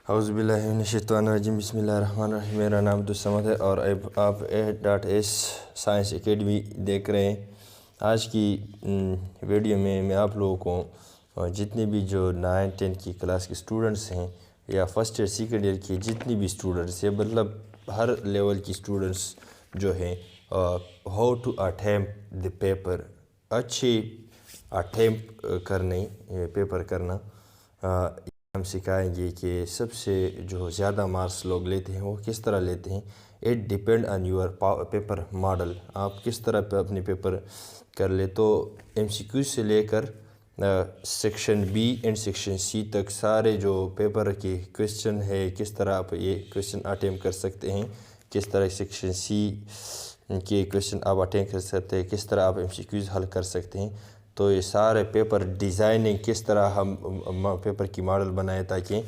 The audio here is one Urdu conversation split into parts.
اعوذ باللہ من الشیطان الرجیم، بسم اللہ الرحمن الرحیم۔ میرا نام عبدالصمد ہے اور آپ A.S سائنس اکیڈمی دیکھ رہے ہیں۔ آج کی ویڈیو میں آپ لوگوں کو جتنے بھی جو 9-10 کی کلاس کے اسٹوڈنٹس ہیں یا فرسٹ ایئر سیکنڈ ایئر کی جتنی بھی اسٹوڈنٹس ہیں، مطلب ہر لیول کی اسٹوڈنٹس جو ہیں، how to attempt the paper, اچھی اٹیمپٹ کرنے پیپر کرنا ہم سکھائیں گے کہ سب سے جو زیادہ مارکس لوگ لیتے ہیں وہ کس طرح لیتے ہیں۔ It depend on your paper model, آپ کس طرح پہ اپنے پیپر کر لے۔ تو MCQ سے لے کر section B and section C تک سارے جو پیپر کے کویسچن ہے، کس طرح آپ یہ کویسچن اٹیمپٹ کر سکتے ہیں، کس طرح سیکشن C کے کویسچن آپ اٹیمپٹ کر سکتے ہیں، کس طرح آپ MCQs حل کر سکتے ہیں۔ تو یہ سارے پیپر ڈیزائننگ کس طرح ہم پیپر کی ماڈل بنائے تاکہ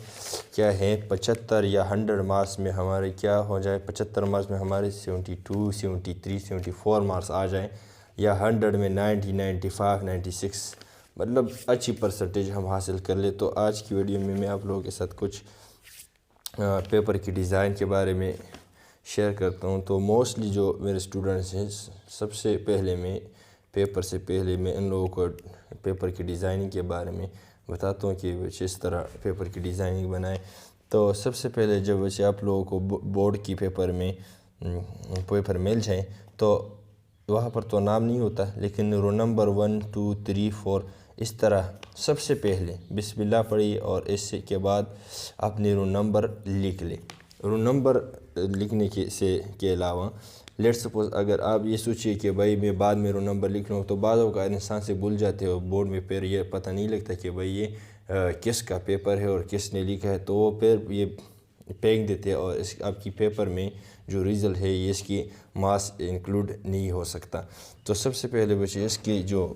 کیا ہے 75 یا 100 مارکس میں ہمارے کیا ہو جائے، 75 مارکس میں ہمارے 72 73 74 مارکس آ جائیں، یا 100 میں 90 95 96، مطلب اچھی پرسنٹیج ہم حاصل کر لیں۔ تو آج کی ویڈیو میں آپ لوگوں کے ساتھ کچھ پیپر کی ڈیزائن کے بارے میں شیئر کرتا ہوں۔ تو موسٹلی جو میرے اسٹوڈنٹس ہیں، سب سے پہلے میں پیپر سے پہلے میں ان لوگوں کو پیپر کی ڈیزائننگ کے بارے میں بتاتا ہوں کہ اس طرح پیپر کی ڈیزائننگ بنائیں۔ تو سب سے پہلے جب ویسے آپ لوگوں کو بورڈ کی پیپر مل جائیں تو وہاں پر تو نام نہیں ہوتا، لیکن رول نمبر 1 2 3 4 اس طرح سب سے پہلے بسم اللہ پڑھیے اور اس کے بعد اپنے رول نمبر لکھ لیں۔ رول نمبر لکھنے کے علاوہ لیٹ سپوز اگر آپ یہ سوچیے کہ بھائی میں بعد میں رول نمبر لکھ لوں، تو بعض اوقات انسان سے بھول جاتے ہو بورڈ میں، پھر یہ پتہ نہیں لگتا کہ بھائی یہ کس کا پیپر ہے اور کس نے لکھا ہے، تو وہ پھر یہ پھینک دیتے ہیں اور آپ کی پیپر میں جو رزلٹ ہے یہ اس کی مارکس انکلوڈ نہیں ہو سکتا۔ تو سب سے پہلے بچے اس کی جو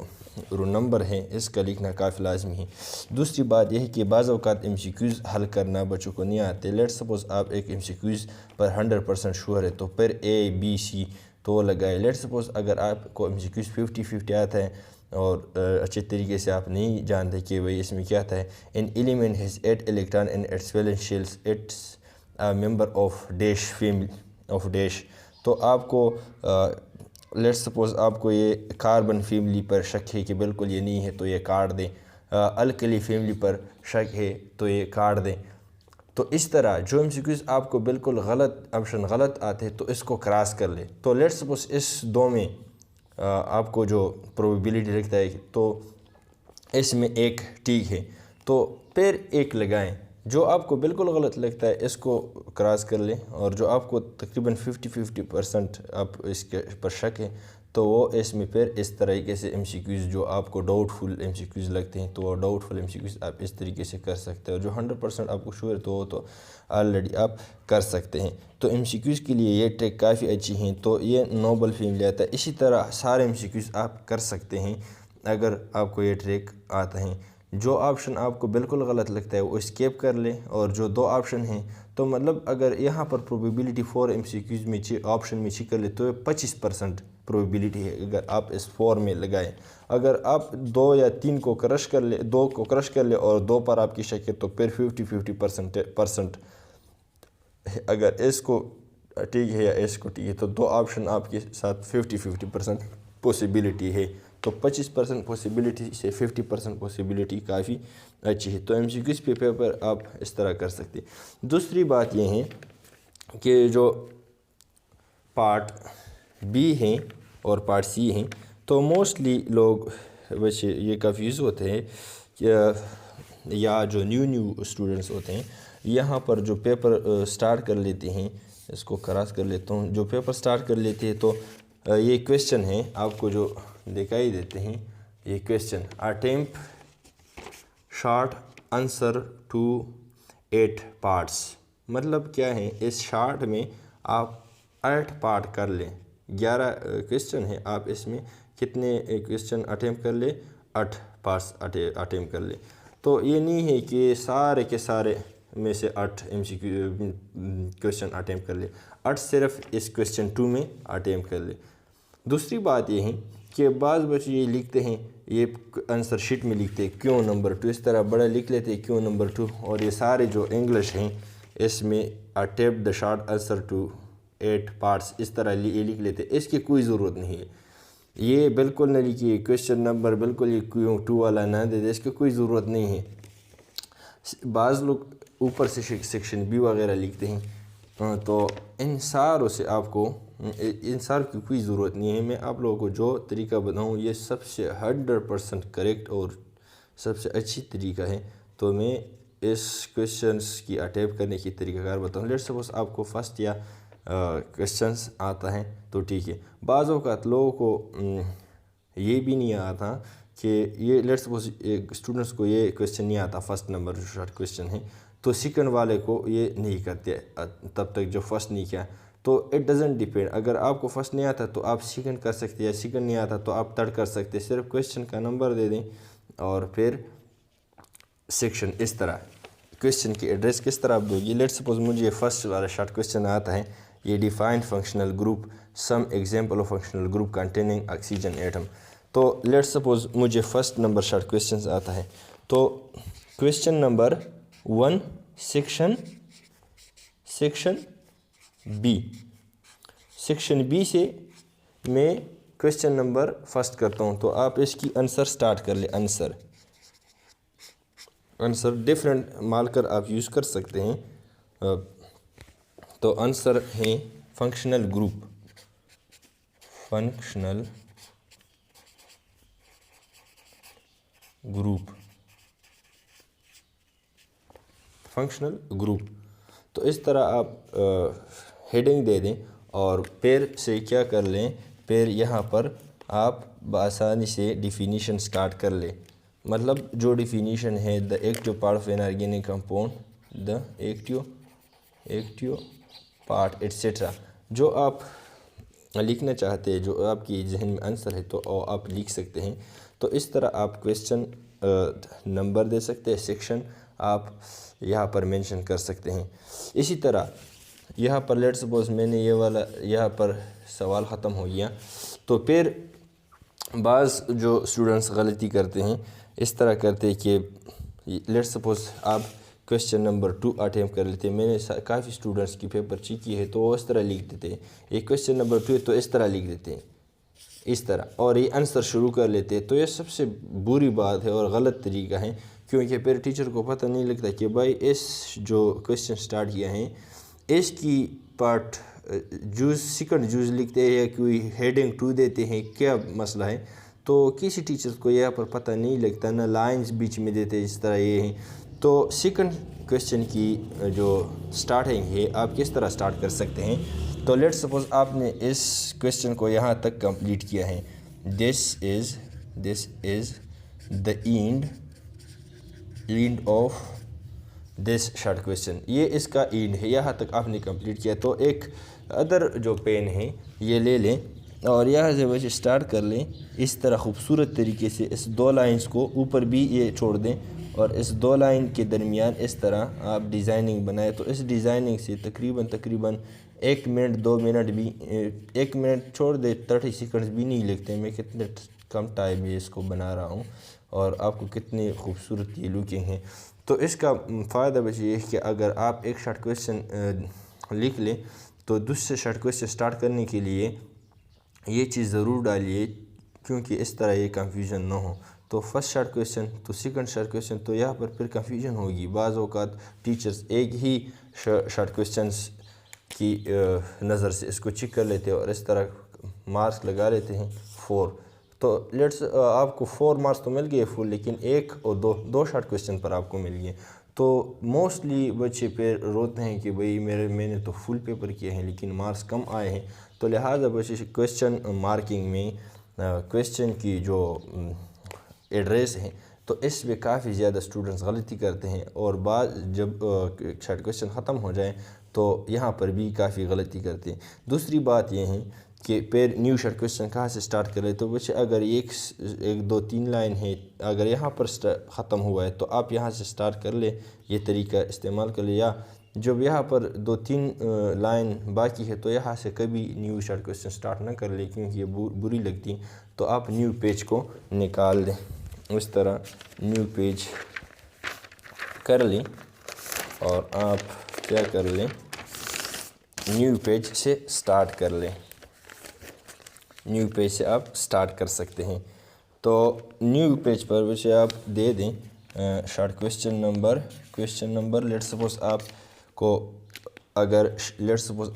رول نمبر ہے اس کا لکھنا کافی لازمی ہے۔ دوسری بات یہ ہے کہ بعض اوقات MCQs حل کرنا بچوں کو نہیں آتے۔ لیٹ سپوز آپ ایک MCQs پر 100% شور ہے تو پھر A B C تو لگائے۔ لیٹ سپوز اگر آپ کو MCQs 50-50 آتا ہے اور اچھے طریقے سے آپ نہیں جانتے کہ بھئی اس میں کیا تھا ہے، an element has 8 electron in its valence shells, it's a member of dash family of dash۔ تو آپ کو لیٹ سپوز آپ کو یہ کاربن فیملی پر شک ہے کہ بالکل یہ نہیں ہے تو یہ کاٹ دیں، الکلی فیملی پر شک ہے تو یہ کاٹ دیں۔ تو اس طرح جو MCQs آپ کو بالکل غلط آپشن غلط آتے ہیں تو اس کو کراس کر لیں۔ تو لیٹ سپوز اس دو میں آپ کو جو پروبیبلٹی لگتا ہے تو اس میں ایک ٹھیک ہے تو پھر ایک لگائیں، جو آپ کو بالکل غلط لگتا ہے اس کو کراس کر لیں، اور جو آپ کو تقریباً 50% آپ اس کے پر شک ہے تو وہ اس میں پھر اس طریقے سے MCQs جو آپ کو ڈاؤٹ فل MCQs لگتے ہیں تو وہ ڈاؤٹ فل MCQs آپ اس طریقے سے کر سکتے ہیں، اور جو 100% آپ کو شور ہے تو وہ تو آلریڈی آپ کر سکتے ہیں۔ تو MCQs کے لیے یہ ٹرک کافی اچھی ہیں۔ تو یہ نوبل فیملی آتا ہے، اسی طرح سارے MCQs آپ کر سکتے ہیں اگر آپ کو یہ ٹرک آتا ہے۔ جو آپشن آپ کو بالکل غلط لگتا ہے وہ اسکیپ کر لیں، اور جو دو آپشن ہیں تو مطلب اگر یہاں پر پروبیبلٹی 4 MCQs میں آپشن میں چیک کر لیں تو 25% پروبیبلٹی ہے اگر آپ اس 4 میں لگائیں۔ اگر آپ 2 یا 3 کو کرش کر لیں، 2 کو کرش کر لیں اور 2 پر آپ کی شک ہے تو پھر 50% اگر اس کو ٹھیک ہے یا اس کو ٹھیک ہے تو دو آپشن آپ کے ساتھ 50% پوسیبلٹی ہے۔ تو 25% پوسیبلٹی سے 50% پوسیبلٹی کافی اچھی ہے۔ تو MCQs پہ پیپر آپ اس طرح کر سکتے ہیں۔ دوسری بات یہ ہے کہ جو پارٹ B ہیں اور پارٹ C ہیں تو موسٹلی لوگ ویسے یہ کنفیوز ہوتے ہیں کہ یا جو نیو اسٹوڈنٹس ہوتے ہیں یہاں پر جو پیپر سٹارٹ کر لیتے ہیں، اس کو کراس کر لیتا ہوں، جو پیپر سٹارٹ کر لیتے ہیں تو یہ کویسچن ہیں آپ کو جو دکھائی دیتے ہیں، یہ question attempt short answer to 8 parts, مطلب کیا ہے اس شارٹ میں آپ 8 پارٹ کر لیں۔ 11 کویسچن ہیں، آپ اس میں کتنے کویسچن اٹیمپٹ کر لیں؟ 8 پارٹس اٹیمپٹ کر لیں۔ تو یہ نہیں ہے کہ سارے کے سارے میں سے 8 MCQ کویسچن اٹیمپٹ کر لیں، 8 صرف اس کویسچن 2 میں اٹیمپٹ کر لیں۔ دوسری بات یہ ہے کہ بعض بچے یہ لکھتے ہیں، یہ آنسر شیٹ میں لکھتے ہیں کیوں نمبر 2، اس طرح بڑا لکھ لیتے ہیں کیوں نمبر 2، اور یہ سارے جو انگلش ہیں اس میں type the short answer to 8 parts اس طرح یہ لکھ لیتے ہیں۔ اس کی کوئی ضرورت نہیں ہے، یہ بالکل نہ لکھیے کویشچن نمبر، بالکل یہ کیوں 2 والا نہ دے دے، اس کی کوئی ضرورت نہیں ہے۔ بعض لوگ اوپر سے سیکشن بی وغیرہ لکھتے ہیں، تو ان ساروں سے آپ کو ان ساروں کی کوئی ضرورت نہیں ہے۔ میں آپ لوگوں کو جو طریقہ بتاؤں یہ سب سے 100% کریکٹ اور سب سے اچھی طریقہ ہے، تو میں اس کویشچنس کی اٹیمپٹ کرنے کی طریقہ کار بتاؤں۔ لیٹ سپوز آپ کو فرسٹ یا کویشچنس آتا ہے تو ٹھیک ہے، بعض اوقات لوگوں کو یہ بھی نہیں آتا کہ یہ لیٹ سپوز اسٹوڈنٹس کو یہ کویشچن نہیں آتا، فرسٹ نمبر جو شارٹ کویشچن ہے، تو سیکنڈ والے کو یہ نہیں کرتے تب تک جو فرسٹ نہیں کیا، تو اٹ ڈزنٹ ڈیپینڈ۔ اگر آپ کو فرسٹ نہیں آتا تو آپ سیکنڈ کر سکتے، یا سیکنڈ نہیں آتا تو آپ تھرڈ کر سکتے، صرف کویشچن کا نمبر دے دیں اور پھر سیکشن۔ اس طرح کویشچن کی ایڈریس کس طرح آپ دو گی؟ لیٹ سپوز مجھے فرسٹ والا شارٹ کویشچن آتا ہے، یہ defined functional group, some example of functional group containing oxygen atom. تو لیٹ سپوز مجھے فرسٹ نمبر شارٹ کویشچن آتا ہے، تو question number 1 section B, section B سے میں کویشچن نمبر فرسٹ کرتا ہوں، تو آپ اس کی آنسر سٹارٹ کر لیں۔ آنسر ڈیفرنٹ مارکر آپ یوز کر سکتے ہیں، تو آنسر ہیں فنکشنل گروپ، فنکشنل گروپ۔ تو اس طرح آپ ہیڈنگ دے دیں اور پھر سے کیا کر لیں، پھر یہاں پر آپ بآسانی سے ڈیفینیشن سٹارٹ کر لیں، مطلب جو ڈیفینیشن ہے the active part of an organic compound, the active part etcetera, جو آپ لکھنا چاہتے ہیں، جو آپ کی ذہن میں آنسر ہے تو آپ لکھ سکتے ہیں۔ تو اس طرح آپ کویشچن نمبر دے سکتے ہیں، سیکشن آپ یہاں پر مینشن کر سکتے ہیں۔ اسی طرح یہاں پر لیٹ سپوز میں نے یہ والا یہاں پر سوال ختم ہو گیا، تو پھر بعض جو اسٹوڈنٹس غلطی کرتے ہیں اس طرح کرتے ہیں کہ لیٹ سپوز آپ کویشچن نمبر 2 اٹیمپٹ کر لیتے ہیں، میں نے کافی اسٹوڈنٹس کی پیپر چیک کی ہے تو وہ اس طرح لکھ دیتے ہیں، یہ کویشچن نمبر 2 ہے تو اس طرح لکھ دیتے ہیں، اس طرح، اور یہ آنسر شروع کر لیتے ہیں، تو یہ سب سے بری بات ہے اور غلط طریقہ ہے، کیونکہ پھر ٹیچر کو پتہ نہیں لگتا کہ بھائی اس جو کویشچن سٹارٹ کیا ہے اس کی پارٹ سیکنڈ جوز لکھتے ہیں یا کوئی ہیڈنگ 2 دیتے ہیں، کیا مسئلہ ہے، تو کسی ٹیچر کو یہاں پر پتہ نہیں لگتا، نہ لائنز بیچ میں دیتے اس طرح یہ ہیں۔ تو سیکنڈ کویشچن کی جو سٹارٹنگ ہے آپ کس طرح سٹارٹ کر سکتے ہیں، تو لیٹ سپوز آپ نے اس کویشچن کو یہاں تک کمپلیٹ کیا ہے، this is the end of this short question, یہ اس کا اینڈ ہے، یہاں تک آپ نے کمپلیٹ کیا، تو ایک ادر جو پین ہے یہ لے لیں اور یہاں سے بچے سٹارٹ کر لیں، اس طرح خوبصورت طریقے سے اس 2 لائنز کو اوپر بھی یہ چھوڑ دیں اور اس 2 لائن کے درمیان اس طرح آپ ڈیزائننگ بنائیں، تو اس ڈیزائننگ سے تقریباً 1 منٹ 2 منٹ بھی 1 منٹ چھوڑ دے 30 سیکنڈز بھی نہیں لگتے، میں کتنے کم ٹائم میں اس کو بنا رہا ہوں اور آپ کو کتنی خوبصورت یہ لکنگ ہے۔ تو اس کا فائدہ بچے یہ ہے کہ اگر آپ ایک شارٹ کویشچن لکھ لیں تو دوسرے شارٹ کویشچن سٹارٹ کرنے کے لیے یہ چیز ضرور ڈالیے، کیونکہ اس طرح یہ کنفیوژن نہ ہو، تو فرسٹ شارٹ کویشچن تو سیکنڈ شارٹ کویشچن، تو یہاں پر پھر کنفیوژن ہوگی، بعض اوقات ٹیچرز ایک ہی شارٹ کویشچنس کی نظر سے اس کو چیک کر لیتے ہیں اور اس طرح مارکس لگا لیتے ہیں 4، تو آپ کو 4 مارکس تو مل گئے فل، لیکن 1 اور 2 شارٹ کویشچن پر آپ کو مل گئے، تو موسٹلی بچے پھر روتے ہیں کہ بھئی میں نے تو فل پیپر کیا ہے لیکن مارکس کم آئے ہیں، تو لہٰذا بچے کویشچن مارکنگ میں کویشچن کی جو ایڈریس ہے تو اس میں کافی زیادہ اسٹوڈنٹس غلطی کرتے ہیں، اور بعض جب شارٹ کویشچن ختم ہو جائیں تو یہاں پر بھی کافی غلطی کرتے ہیں۔ دوسری بات یہ ہے کہ پھر نیو شارٹ کویسچن کہاں سے سٹارٹ کر رہے. تو بچے اگر ایک دو تین لائن ہے, اگر یہاں پر ختم ہوا ہے تو آپ یہاں سے سٹارٹ کر لیں, یہ طریقہ استعمال کر لیں. یا جب یہاں پر دو تین لائن باقی ہے تو یہاں سے کبھی نیو شارٹ کویسچن سٹارٹ نہ کر لیں کیونکہ یہ بری لگتی ہیں. تو آپ نیو پیج کو نکال دیں, اس طرح نیو پیج کر لیں اور آپ کیا کر لیں, نیو پیج سے سٹارٹ کر لیں. نیو پیج سے آپ سٹارٹ کر سکتے ہیں. تو نیو پیج پر ویسے آپ دے دیں short question number let suppose آپ کو اگر لیٹ سپوز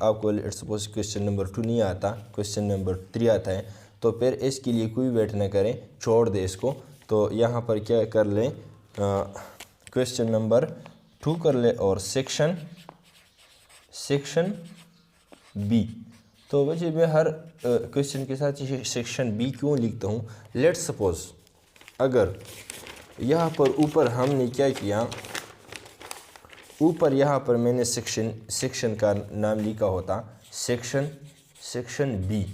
کویسچن نمبر 2 نہیں آتا, کویسچن نمبر 3 آتا ہے, تو پھر اس کے لیے کوئی ویٹ نہ کریں, چھوڑ دیں اس کو. تو یہاں پر کیا کر لیں, کویسچن نمبر 2 کر لیں اور سیکشن بی. تو وجہ میں ہر کویسچن کے ساتھ یہ سیکشن بی کیوں لکھتا ہوں. لیٹ سپوز اگر یہاں پر اوپر ہم نے کیا کیا, اوپر یہاں پر میں نے سیکشن کا نام لکھا ہوتا سیکشن بی.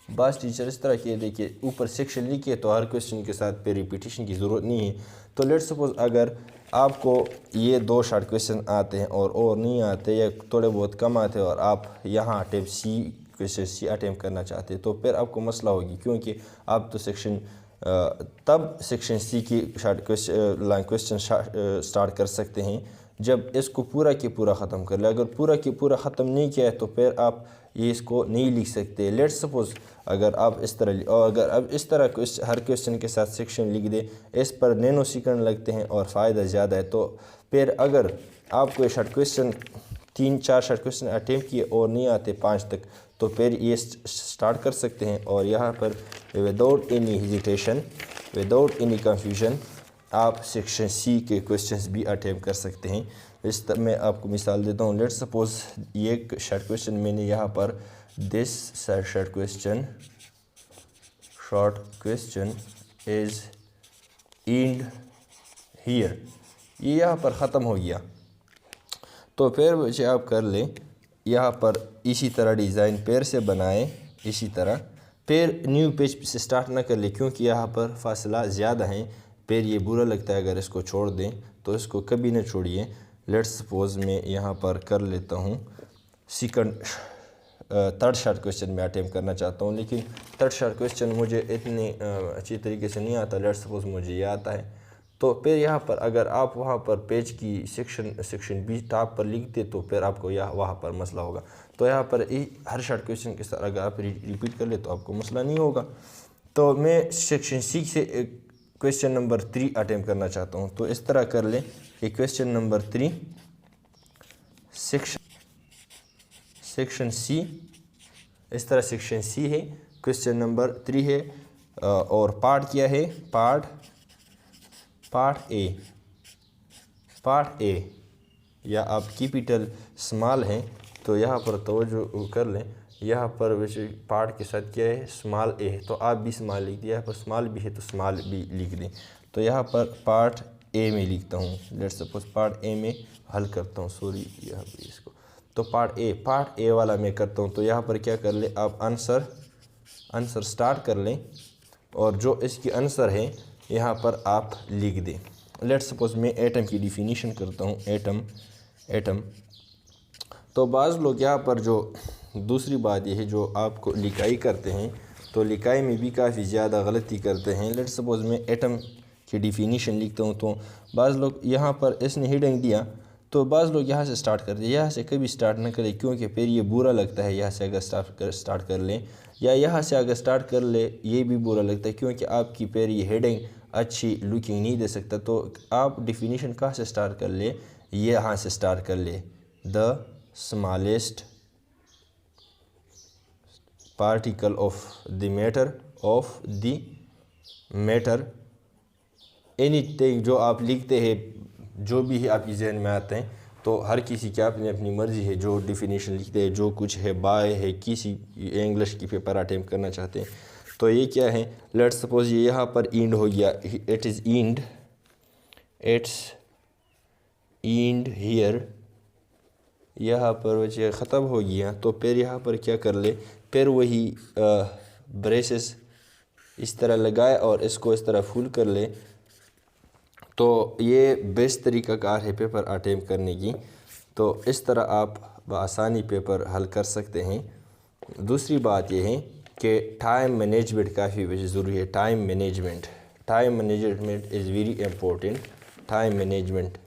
بعض ٹیچر اس طرح کہ دیکھیے اوپر سیکشن لکھے تو ہر کویسچن کے ساتھ پہ ریپیٹیشن کی ضرورت نہیں ہے. تو لیٹ سپوز اگر آپ کو یہ 2 شارٹ کویسچن آتے ہیں اور نہیں آتے یا تھوڑے بہت کم آتے ہیں اور آپ یہاں کویسچن سی اٹیمپٹ کرنا چاہتے ہیں, تو پھر آپ کو مسئلہ ہوگی کیونکہ آپ تو سیکشن سی کی شارٹ کویسچن سٹارٹ کر سکتے ہیں جب اس کو پورا کے پورا ختم کر لیں. اگر پورا کے پورا ختم نہیں کیا ہے تو پھر آپ یہ اس کو نہیں لکھ سکتے. لیٹ سپوز اگر آپ اس طرح اگر اب اس طرح ہر کویسچن کے ساتھ سیکشن لکھ دیں, اس پر نینو سیکنڈ لگتے ہیں اور فائدہ زیادہ ہے. تو پھر اگر آپ کو short question 3-4 short question attempt کیے اور نہیں آتے 5 تک, تو پھر یہ سٹارٹ کر سکتے ہیں اور یہاں پر without any hesitation without any confusion آپ سیکشن سی کے کویسچنز بھی اٹیمپٹ کر سکتے ہیں. میں آپ کو مثال دیتا ہوں. لیٹ سپوز یہ شارٹ کویسچن میں نے یہاں پر this short question is end here, یہ یہاں پر ختم ہو گیا. تو پھر بچے آپ کر لیں یہاں پر اسی طرح ڈیزائن پیر سے بنائیں, اسی طرح پھر نیو پیج سے سٹارٹ نہ کر لیں کیونکہ یہاں پر فاصلہ زیادہ ہیں. پھر یہ برا لگتا ہے اگر اس کو چھوڑ دیں, تو اس کو کبھی نہ چھوڑیے. لیٹ سپوز میں یہاں پر کر لیتا ہوں تھرڈ شارٹ کویسچن میں اٹیمپٹ کرنا چاہتا ہوں, لیکن تھرڈ شارٹ کویسچن مجھے اتنی اچھی طریقے سے نہیں آتا. لیٹ سپوز مجھے یہ آتا ہے. تو پھر یہاں پر اگر آپ وہاں پر پیج کی سیکشن بی ٹاپ پر لکھتے تو پھر آپ کو وہاں پر مسئلہ ہوگا. تو یہاں پر ہر شارٹ کویسچن کے ساتھ اگر آپ ریپیٹ کر لیں تو آپ کو مسئلہ نہیں ہوگا. تو میں سیکشن سی سے کویسچن نمبر 3 اٹیمپٹ کرنا چاہتا ہوں. تو اس طرح کر لیں کہ کویسچن نمبر 3 سیکشن سی, اس طرح سیکشن سی ہے, کویسچن نمبر 3 ہے اور پارٹ کیا ہے, پارٹ اے یا آپ کیپیٹل سمال ہیں تو یہاں پر توجہ کر لیں. یہاں پر پارٹ کے ساتھ کیا ہے, سمال اے ہے, تو آپ بھی سمال لکھ دیں. یہاں پر سمال بھی ہے تو سمال بھی لکھ دیں. تو یہاں پر پارٹ اے میں لکھتا ہوں. لیٹ سپوز پارٹ اے میں حل کرتا ہوں, یہاں پر اس کو. تو پارٹ اے والا میں کرتا ہوں. تو یہاں پر کیا کر لیں, آپ آنسر سٹارٹ کر لیں اور جو اس کی آنسر ہے یہاں پر آپ لکھ دیں. لیٹ سپوز میں ایٹم کی ڈیفینیشن کرتا ہوں, ایٹم. تو بعض لوگ یہاں پر جو دوسری بات یہ ہے جو آپ کو لکھائی کرتے ہیں تو لکھائی میں بھی کافی زیادہ غلطی کرتے ہیں. لیٹ سپوز میں ایٹم کی ڈیفینیشن لکھتا ہوں تو بعض لوگ یہاں پر اس نے ہیڈنگ دیا تو بعض لوگ یہاں سے سٹارٹ کرتے ہیں. یہاں سے کبھی سٹارٹ نہ کریں کیونکہ پھر یہ برا لگتا ہے. یہاں سے اگر سٹارٹ کر لیں یا یہاں سے اگر سٹارٹ کر لیں یہ بھی برا لگتا ہے کیونکہ آپ کی پھر یہ ہیڈنگ اچھی لکنگ نہیں دے سکتا. تو آپ ڈیفینیشن کہاں سے سٹارٹ کر لیں, یہاں سے سٹارٹ کر لیں, the smallest particle of the matter any thing. جو آپ لکھتے ہیں جو بھی ہے آپ کی ذہن میں آتے ہیں, تو ہر کسی کی اپنی مرضی ہے جو ڈیفینیشن لکھتے ہیں, جو کچھ ہے بائے ہے, کسی انگلش کی پیپر اٹیمپٹ کرنا چاہتے ہیں. تو یہ کیا ہے, لیٹ سپوز یہ یہاں پر اینڈ ہو گیا, اٹس اینڈ ہیئر. یہاں پر بچے ختم ہو گیا تو پھر یہاں پر کیا کر لے، پھر وہی بریسز اس طرح لگائے اور اس کو اس طرح فل کر لے. تو یہ بیسٹ طریقہ کار ہے پیپر اٹیمپٹ کرنے کی. تو اس طرح آپ بآسانی پیپر حل کر سکتے ہیں. دوسری بات یہ ہے کہ ٹائم مینجمنٹ کافی ضروری ہے. Time management is very important. Time management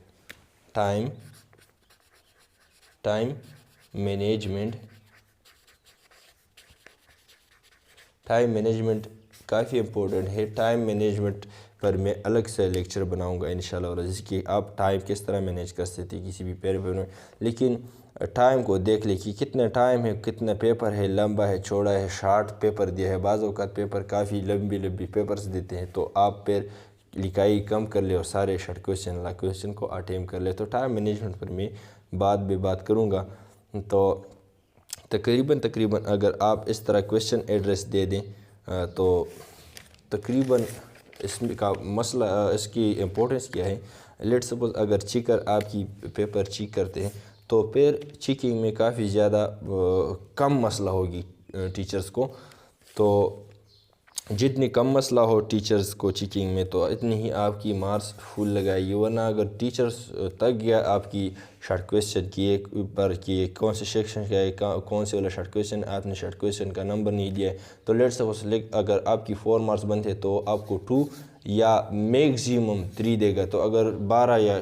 coffee important ہے. ٹائم مینجمنٹ پر میں الگ سے لیکچر بناؤں گا انشاءاللہ، اور جس کی آپ ٹائم کس طرح مینیج کر سکتے ہیں کسی بھی پیپر میں. لیکن ٹائم کو دیکھ لیں کہ کتنا ٹائم ہے، کتنا پیپر ہے، لمبا ہے، چوڑا ہے، شارٹ پیپر دیا ہے. بعض اوقات پیپر کافی لمبی پیپرز دیتے ہیں تو آپ پھر لکھائی کم کر لے اور سارے شارٹ کویشچن کو اٹیمپٹ کر لے. تو ٹائم مینجمنٹ پر میں بات کروں گا. تو تقریباً اگر آپ اس طرح کویشچن ایڈریس دے دیں تو تقریباً اس کا مسئلہ، اس کی امپورٹنس کیا ہے. لیٹ سپوز اگر چیکر آپ کی پیپر چیک کرتے ہیں تو پھر چیکنگ میں کافی زیادہ کم مسئلہ ہوگی ٹیچرز کو. تو جتنی کم مسئلہ ہو ٹیچرز کو چیکنگ میں تو اتنی ہی آپ کی مارکس فل لگائے گی. ورنہ اگر ٹیچرز تک گیا آپ کی شارٹ کویشچن کی کون سے سیکشن کا ہے، کون سے والا شارٹ کویشچن، آپ نے شارٹ کویشچن کا نمبر نہیں دیا ہے تو لیٹ سپوز اگر آپ کی 4 مارکس بنتے تو آپ کو 2 یا میگزیمم 3 دے گا. تو اگر 12 یا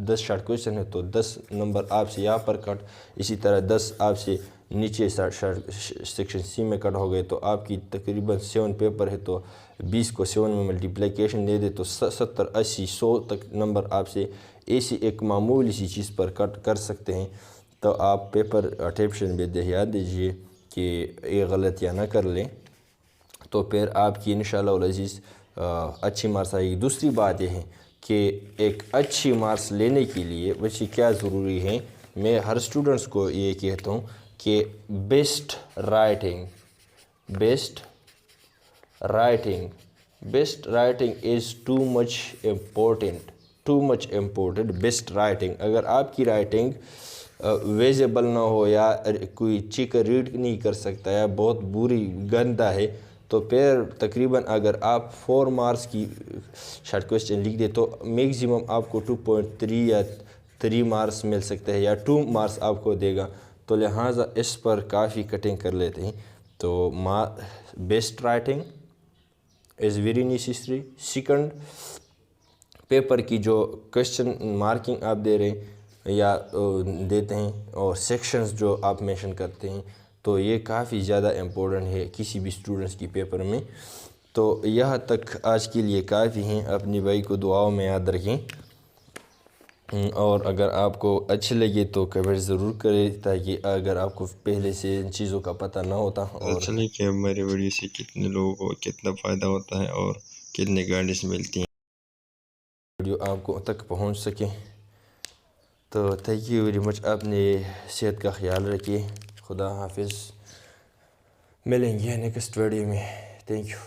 10 شارٹ کویشچن ہے تو 10 نمبر آپ سے یہاں پر کٹ، اسی طرح 10 آپ سے نیچے سیکشن سی میں کٹ ہو گئے. تو آپ کی تقریباً 7 پیپر ہے تو 20 کو 7 میں ملٹیپلیکیشن دے دے تو 70 80 100 تک نمبر آپ سے ایسی ایک معمولی سی چیز پر کٹ کر سکتے ہیں. تو آپ پیپر اٹیمپشن میں دھیان دیجیے کہ یہ غلطیاں نہ کر لیں تو پھر آپ کی انشاءاللہ العزیز اچھی مارکس آئے گی. دوسری بات یہ ہے کہ ایک اچھی مارکس لینے کے لیے بچے کیا ضروری ہیں. میں ہر اسٹوڈنٹس کو یہ کہتا ہوں کہ best writing is too much important. Best writing, اگر آپ کی رائٹنگ ویزیبل نہ ہو یا کوئی چیکر ریڈ نہیں کر سکتا یا بہت بری گندہ ہے تو پھر تقریباً اگر آپ 4 مارکس کی شارٹ کویشچن لکھ دے تو میگزیمم آپ کو 2.3 یا 3 مارکس مل سکتے ہیں یا 2 مارکس آپ کو دے گا. تو لہٰذا اس پر کافی کٹنگ کر لیتے ہیں. تو best writing is very necessary. Second, paper کی جو کویشچن مارکنگ آپ دے رہے ہیں یا دیتے ہیں اور سیکشنز جو آپ مینشن کرتے ہیں تو یہ کافی زیادہ امپورٹنٹ ہے کسی بھی اسٹوڈنٹس کی پیپر میں. تو یہاں تک آج کے لیے کافی ہیں. اپنی بھائی کو دعاؤں میں یاد رکھیں اور اگر آپ کو اچھے لگے تو کمنٹ ضرور کریں تاکہ اگر آپ کو پہلے سے ان چیزوں کا پتہ نہ ہوتا اور چلیں کہ ہماری ویڈیو سے کتنے لوگوں کو کتنا فائدہ ہوتا ہے اور کتنے گائیڈنس ملتی ہیں، ویڈیو آپ کو تک پہنچ سکے. تو تھینک یو ویری مچ. اپنے صحت کا خیال رکھیے. خدا حافظ. ملیں گے نیکسٹ ویڈیو میں. Thank you.